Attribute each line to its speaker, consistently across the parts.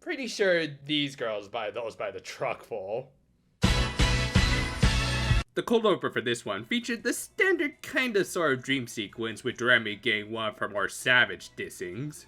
Speaker 1: Pretty sure these girls buy those by the truckful. The cold open for this one featured the standard kinda sort of dream sequence with Doremi getting one of her more savage dissings.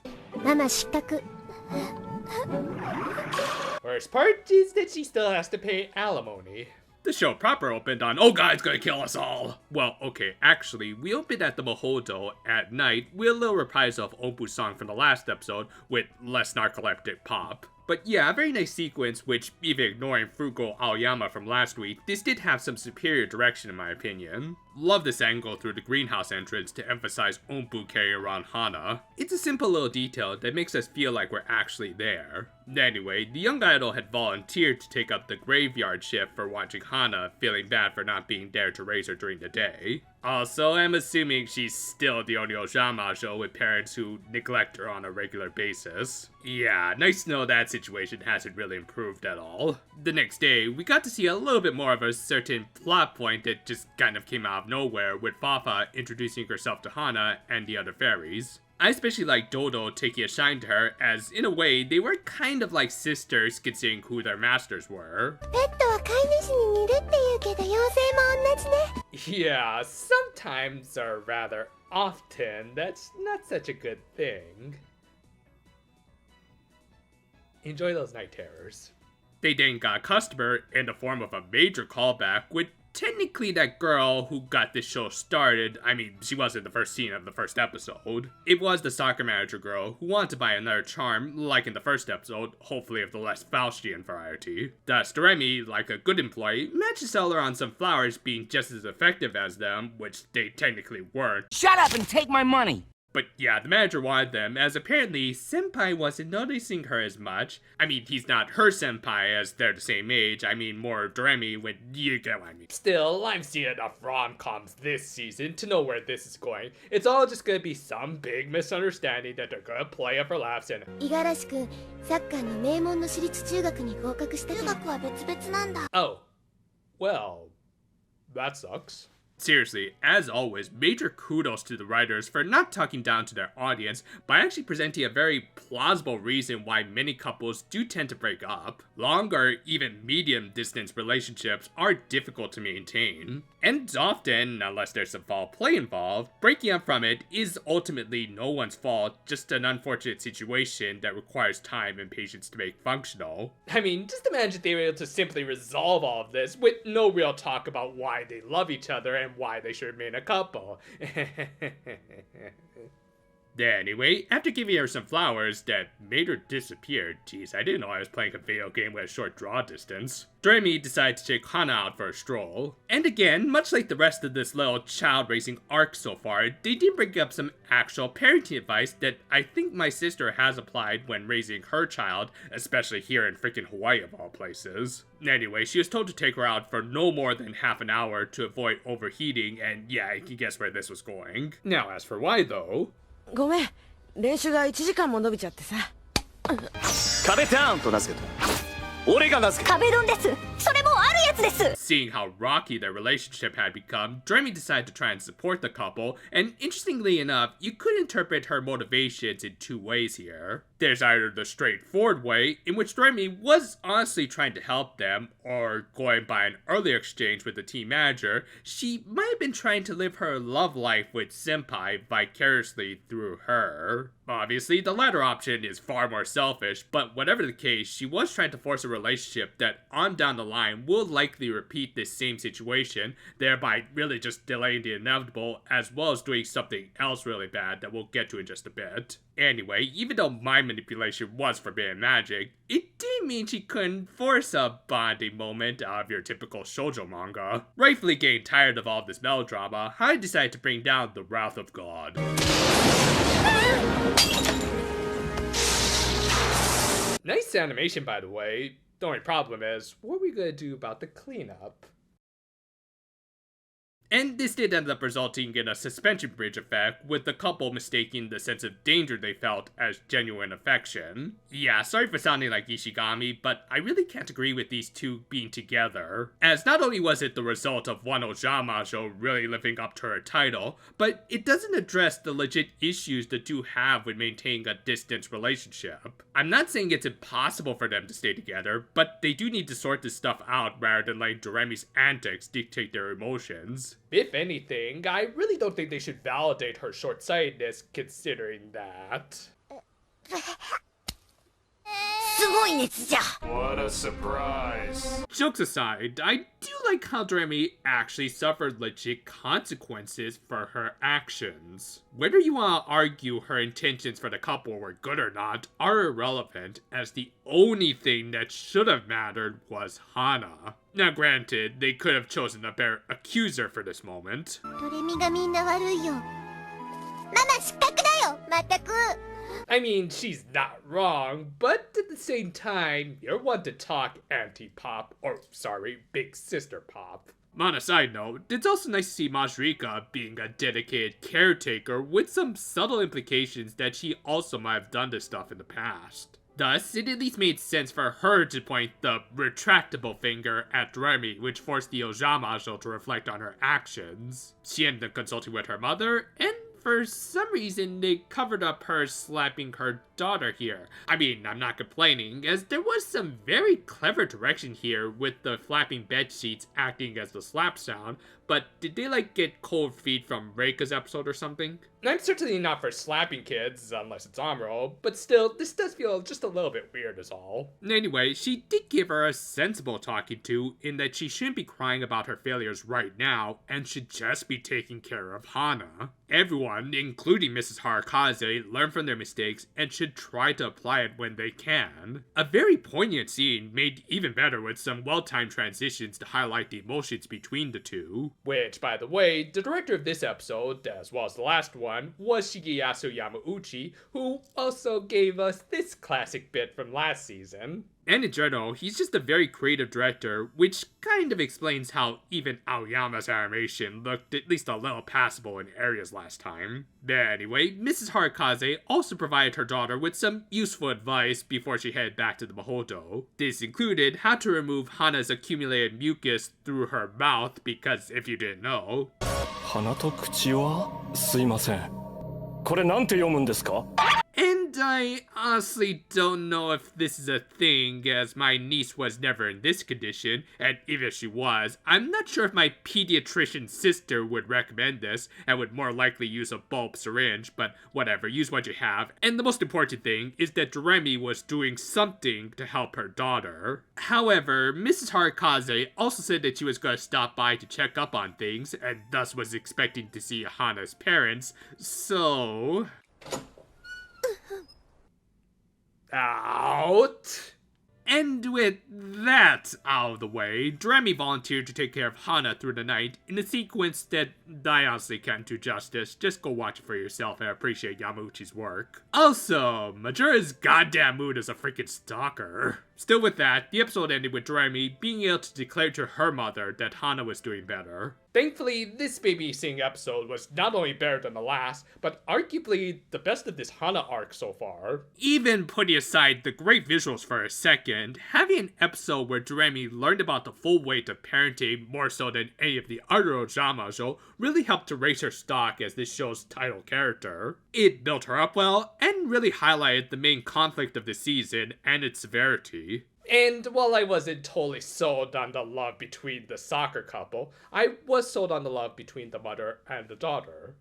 Speaker 1: Worst part is that she still has to pay alimony. The show proper opened on, oh God, it's gonna kill us all! Well, okay, actually, we opened at the Mahodo at night with a little reprisal of Opu's song from the last episode with less narcoleptic pop. But yeah, a very nice sequence, which, even ignoring Frugal Aoyama from last week, this did have some superior direction in my opinion. Love this angle through the greenhouse entrance to emphasize Ompu carrying around Hana. It's a simple little detail that makes us feel like we're actually there. Anyway, the young idol had volunteered to take up the graveyard shift for watching Hana, feeling bad for not being there to raise her during the day. Also, I'm assuming she's still the only Ojamajo with parents who neglect her on a regular basis. Yeah, nice to know that situation hasn't really improved at all. The next day, we got to see a little bit more of a certain plot point that just kind of came out of nowhere, with Fafa introducing herself to Hana and the other fairies. I especially like Dodo taking a shine to her, as in a way, they were kind of like sisters considering who their masters were. Yeah, sometimes or rather often, that's not such a good thing. Enjoy those night terrors. They then got a customer in the form of a major callback with technically that girl who got this show started. I mean, she was in the first scene of the first episode. It was the soccer manager girl who wanted to buy another charm, like in the first episode, hopefully of the less Faustian variety. Thus, Doremi, like a good employee, managed to sell her on some flowers being just as effective as them, which they technically weren't.
Speaker 2: Shut up and take my money!
Speaker 1: But yeah, the manager wanted them, as apparently Senpai wasn't noticing her as much. I mean, he's not her senpai as they're the same age, I mean more Doremi when you get what I mean. Still, I've seen enough rom-coms this season to know where this is going. It's all just gonna be some big misunderstanding that they're gonna play up for laughs and oh, well, that sucks. Seriously, as always, major kudos to the writers for not talking down to their audience by actually presenting a very plausible reason why many couples do tend to break up. Long or even medium distance relationships are difficult to maintain. And often, unless there's some foul play involved, breaking up from it is ultimately no one's fault, just an unfortunate situation that requires time and patience to make functional. I mean, just imagine they were able to simply resolve all of this with no real talk about why they love each other and why they should remain a couple. Anyway, after giving her some flowers that made her disappear, geez, I didn't know I was playing a video game with a short draw distance, Doremi decided to take Hana out for a stroll. And again, much like the rest of this little child-raising arc so far, they did bring up some actual parenting advice that I think my sister has applied when raising her child, especially here in freaking Hawaii of all places. Anyway, she was told to take her out for no more than half an hour to avoid overheating, and yeah, you can guess where this was going. Now, as for why though,
Speaker 2: ごめん、練習が1時間も伸びちゃってさ。壁ターンと名付けた。俺が名付けた。壁ドンです。それもあるやつです。
Speaker 1: Seeing how rocky their relationship had become, Doremi decided to try and support the couple, and interestingly enough, you could interpret her motivations in two ways here. There's either the straightforward way, in which Doremi was honestly trying to help them, or going by an earlier exchange with the team manager, she might have been trying to live her love life with Senpai vicariously through her. Obviously, the latter option is far more selfish, but whatever the case, she was trying to force a relationship that on down the line will likely repeat this same situation, thereby really just delaying the inevitable, as well as doing something else really bad that we'll get to in just a bit. Anyway, even though mind manipulation was forbidden magic, it didn't mean she couldn't force a bonding moment out of your typical shoujo manga. Rightfully getting tired of all this melodrama, I decided to bring down the wrath of God. Nice animation, by the way. The only problem is, what are we gonna do about the cleanup? And this did end up resulting in a suspension bridge effect, with the couple mistaking the sense of danger they felt as genuine affection. Yeah, sorry for sounding like Ishigami, but I really can't agree with these two being together, as not only was it the result of one Ojamajo really living up to her title, but it doesn't address the legit issues the two have with maintaining a distant relationship. I'm not saying it's impossible for them to stay together, but they do need to sort this stuff out rather than letting Doremi's antics dictate their emotions. If anything, I really don't think they should validate her short-sightedness considering that.
Speaker 3: What a surprise.
Speaker 1: Jokes aside, I do like how Doremi actually suffered legit consequences for her actions. Whether you want to argue her intentions for the couple were good or not are irrelevant, as the only thing that should have mattered was Hana. Now granted, they could have chosen a better accuser for this moment. I mean, she's not wrong, but at the same time, you're one to talk anti-pop, or sorry, big sister pop. On a side note, it's also nice to see Majrika being a dedicated caretaker with some subtle implications that she also might have done this stuff in the past. Thus, it at least made sense for her to point the retractable finger at Doremi, which forced the Ojamajo to reflect on her actions. She ended up consulting with her mother, and for some reason, they covered up her slapping her daughter here. I mean, I'm not complaining, as there was some very clever direction here with the flapping bed sheets acting as the slap sound, but did they get cold feet from Reika's episode or something? I'm certainly not for slapping kids, unless it's Amuro, but still, this does feel just a little bit weird is all. Anyway, she did give her a sensible talking to, in that she shouldn't be crying about her failures right now, and should just be taking care of Hana. Everyone, including Mrs. Harakaze, learn from their mistakes and should try to apply it when they can. A very poignant scene, made even better with some well-timed transitions to highlight the emotions between the two. Which, by the way, the director of this episode, as well as the last one, was Shigeyasu Yamauchi, who also gave us this classic bit from last season. And in general, he's just a very creative director, which kind of explains how even Aoyama's animation looked at least a little passable in areas last time. Anyway, Mrs. Harakaze also provided her daughter with some useful advice before she headed back to the Mahodo. This included how to remove Hana's accumulated mucus through her mouth, because if you didn't know...
Speaker 3: 鼻と口はすいません。これなんて読むんですか?
Speaker 1: And I honestly don't know if this is a thing, as my niece was never in this condition, and even if she was, I'm not sure if my pediatrician sister would recommend this, and would more likely use a bulb syringe, but whatever, use what you have. And the most important thing is that Doremi was doing something to help her daughter. However, Mrs. Harakaze also said that she was going to stop by to check up on things, and thus was expecting to see Hana's parents, so... Out. And with that out of the way, Doremi volunteered to take care of Hana through the night in a sequence that I honestly can't do justice. Just go watch it for yourself and appreciate Yamauchi's work. Also, Majura's goddamn mood as a freaking stalker. Still with that, the episode ended with Doremi being able to declare to her mother that Hana was doing better. Thankfully, this babysitting episode was not only better than the last, but arguably the best of this Hana arc so far. Even putting aside the great visuals for a second, having an episode where Doremi learned about the full weight of parenting more so than any of the other Ojamajo really helped to raise her stock as this show's title character. It built her up well, and really highlighted the main conflict of the season and its severity. And while I wasn't totally sold on the love between the soccer couple, I was sold on the love between the mother and the daughter.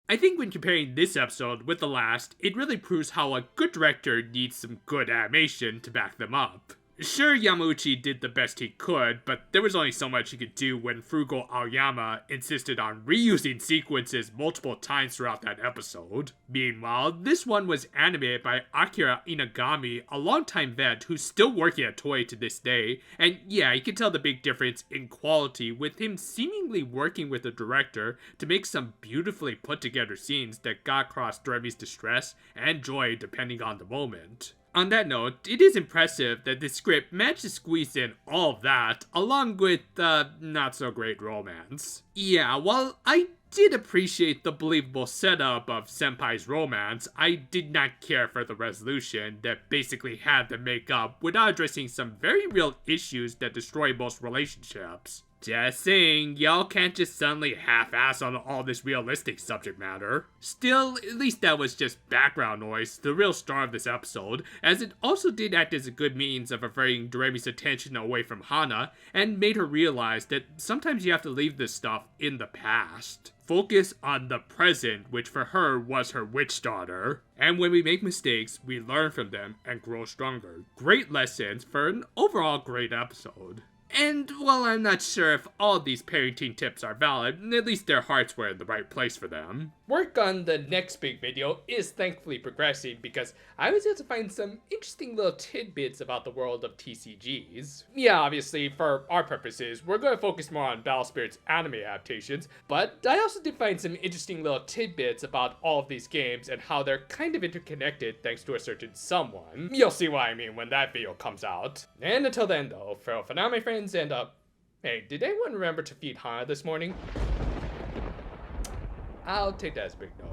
Speaker 1: I think when comparing this episode with the last, it really proves how a good director needs some good animation to back them up. Sure, Yamauchi did the best he could, but there was only so much he could do when frugal Aoyama insisted on reusing sequences multiple times throughout that episode. Meanwhile, this one was animated by Akira Inagami, a longtime vet who's still working at Toei to this day, and yeah, you can tell the big difference in quality with him seemingly working with the director to make some beautifully put together scenes that got across Doremi's distress and joy depending on the moment. On that note, it is impressive that the script managed to squeeze in all of that, along with not so great romance. Yeah, while I did appreciate the believable setup of Senpai's romance, I did not care for the resolution that basically had them make up without addressing some very real issues that destroy most relationships. Just saying, y'all can't just suddenly half-ass on all this realistic subject matter. Still, at least that was just background noise, the real star of this episode, as it also did act as a good means of averting Doremi's attention away from Hana, and made her realize that sometimes you have to leave this stuff in the past. Focus on the present, which for her was her witch daughter. And when we make mistakes, we learn from them and grow stronger. Great lessons for an overall great episode. And while I'm not sure if all these parenting tips are valid, at least their hearts were in the right place for them. Work on the next big video is thankfully progressing because I was able to find some interesting little tidbits about the world of TCGs. Yeah, obviously, for our purposes, we're going to focus more on Battle Spirit's anime adaptations, but I also did find some interesting little tidbits about all of these games and how they're kind of interconnected thanks to a certain someone. You'll see what I mean when that video comes out. And until then though, for now my friends, and hey, did anyone remember to feed Hana this morning? I'll take that as a big no.